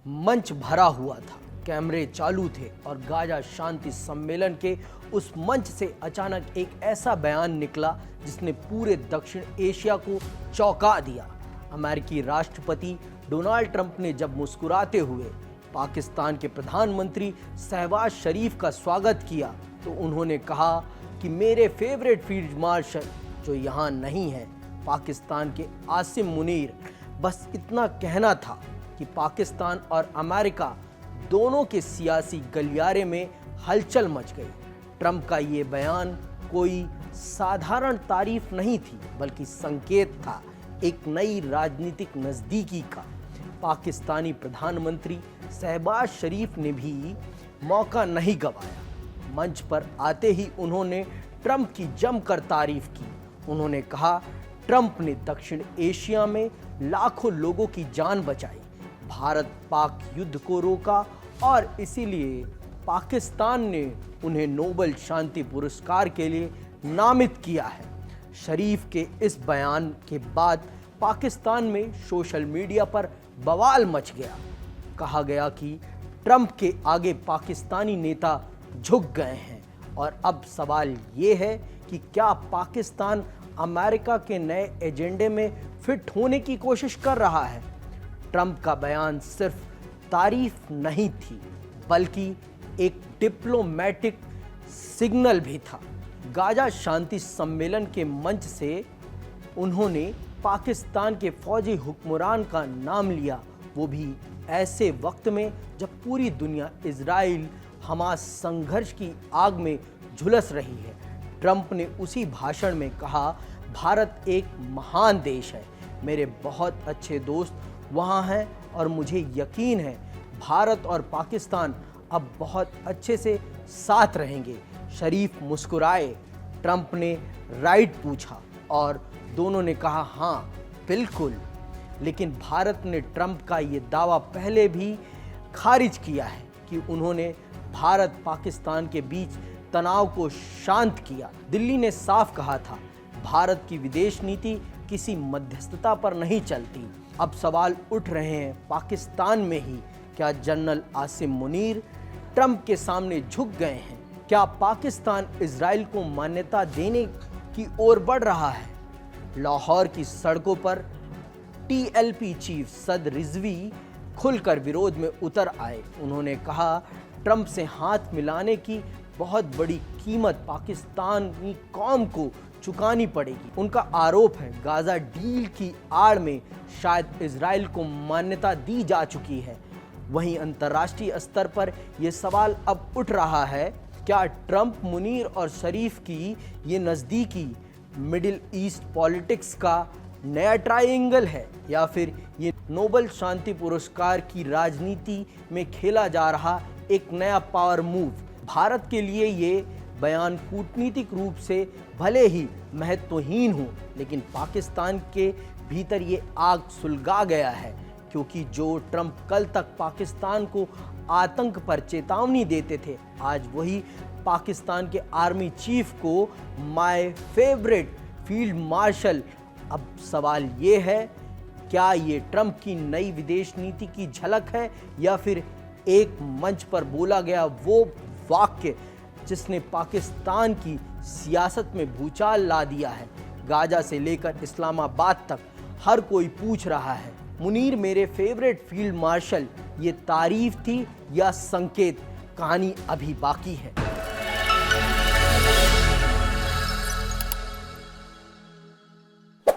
मंच भरा हुआ था, कैमरे चालू थे और गाजा शांति सम्मेलन के उस मंच से अचानक एक ऐसा बयान निकला जिसने पूरे दक्षिण एशिया को चौंका दिया। अमेरिकी राष्ट्रपति डोनाल्ड ट्रंप ने जब मुस्कुराते हुए पाकिस्तान के प्रधानमंत्री शहबाज शरीफ का स्वागत किया तो उन्होंने कहा कि मेरे फेवरेट फील्ड मार्शल जो यहाँ नहीं है, पाकिस्तान के आसिम मुनीर। बस इतना कहना था कि पाकिस्तान और अमेरिका दोनों के सियासी गलियारे में हलचल मच गई। ट्रंप का ये बयान कोई साधारण तारीफ नहीं थी, बल्कि संकेत था एक नई राजनीतिक नज़दीकी का। पाकिस्तानी प्रधानमंत्री शहबाज शरीफ ने भी मौका नहीं गंवाया। मंच पर आते ही उन्होंने ट्रंप की जमकर तारीफ की। उन्होंने कहा, ट्रंप ने दक्षिण एशिया में लाखों लोगों की जान बचाई, भारत पाक युद्ध को रोका और इसीलिए पाकिस्तान ने उन्हें नोबेल शांति पुरस्कार के लिए नामित किया है। शरीफ के इस बयान के बाद पाकिस्तान में सोशल मीडिया पर बवाल मच गया। कहा गया कि ट्रंप के आगे पाकिस्तानी नेता झुक गए हैं और अब सवाल ये है कि क्या पाकिस्तान अमेरिका के नए एजेंडे में फिट होने की कोशिश कर रहा है। ट्रंप का बयान सिर्फ तारीफ नहीं थी, बल्कि एक डिप्लोमेटिक सिग्नल भी था। गाजा शांति सम्मेलन के मंच से उन्होंने पाकिस्तान के फौजी हुक्मरान का नाम लिया, वो भी ऐसे वक्त में जब पूरी दुनिया इजराइल हमास संघर्ष की आग में झुलस रही है। ट्रंप ने उसी भाषण में कहा, भारत एक महान देश है, मेरे बहुत अच्छे दोस्त वहाँ हैं और मुझे यकीन है भारत और पाकिस्तान अब बहुत अच्छे से साथ रहेंगे। शरीफ मुस्कुराए, ट्रंप ने राइट पूछा और दोनों ने कहा हाँ बिल्कुल। लेकिन भारत ने ट्रंप का ये दावा पहले भी खारिज किया है कि उन्होंने भारत पाकिस्तान के बीच तनाव को शांत किया। दिल्ली ने साफ कहा था, भारत की विदेश नीति किसी मध्यस्थता पर नहीं चलती। अब सवाल उठ रहे हैं पाकिस्तान में ही, क्या जनरल आसिम मुनीर ट्रंप के सामने झुक गए हैं? क्या पाकिस्तान इजराइल को मान्यता देने की ओर बढ़ रहा है? लाहौर की सड़कों पर टीएलपी चीफ सद रिजवी खुलकर विरोध में उतर आए। उन्होंने कहा, ट्रंप से हाथ मिलाने की बहुत बड़ी कीमत पाकिस्तानी कौम को चुकानी पड़ेगी। उनका आरोप है गाजा डील की आड़ में शायद इजराइल को मान्यता दी जा चुकी है। वहीं अंतर्राष्ट्रीय स्तर पर यह सवाल अब उठ रहा है, क्या ट्रंप, मुनीर और शरीफ की ये नज़दीकी मिडिल ईस्ट पॉलिटिक्स का नया ट्रायंगल है या फिर ये नोबेल शांति पुरस्कार की राजनीति में खेला जा रहा एक नया पावर मूव? भारत के लिए ये बयान कूटनीतिक रूप से भले ही महत्वहीन हो, लेकिन पाकिस्तान के भीतर ये आग सुलगा गया है, क्योंकि जो ट्रंप कल तक पाकिस्तान को आतंक पर चेतावनी देते थे, आज वही पाकिस्तान के आर्मी चीफ को माय फेवरेट फील्ड मार्शल। अब सवाल ये है, क्या ये ट्रंप की नई विदेश नीति की झलक है या फिर एक मंच पर बोला गया वो वाक्य जिसने पाकिस्तान की सियासत में भूचाल ला दिया है? गाजा से लेकर इस्लामाबाद तक हर कोई पूछ रहा है, मुनीर मेरे फेवरेट फील्ड मार्शल, ये तारीफ थी या संकेत? कहानी अभी बाकी है।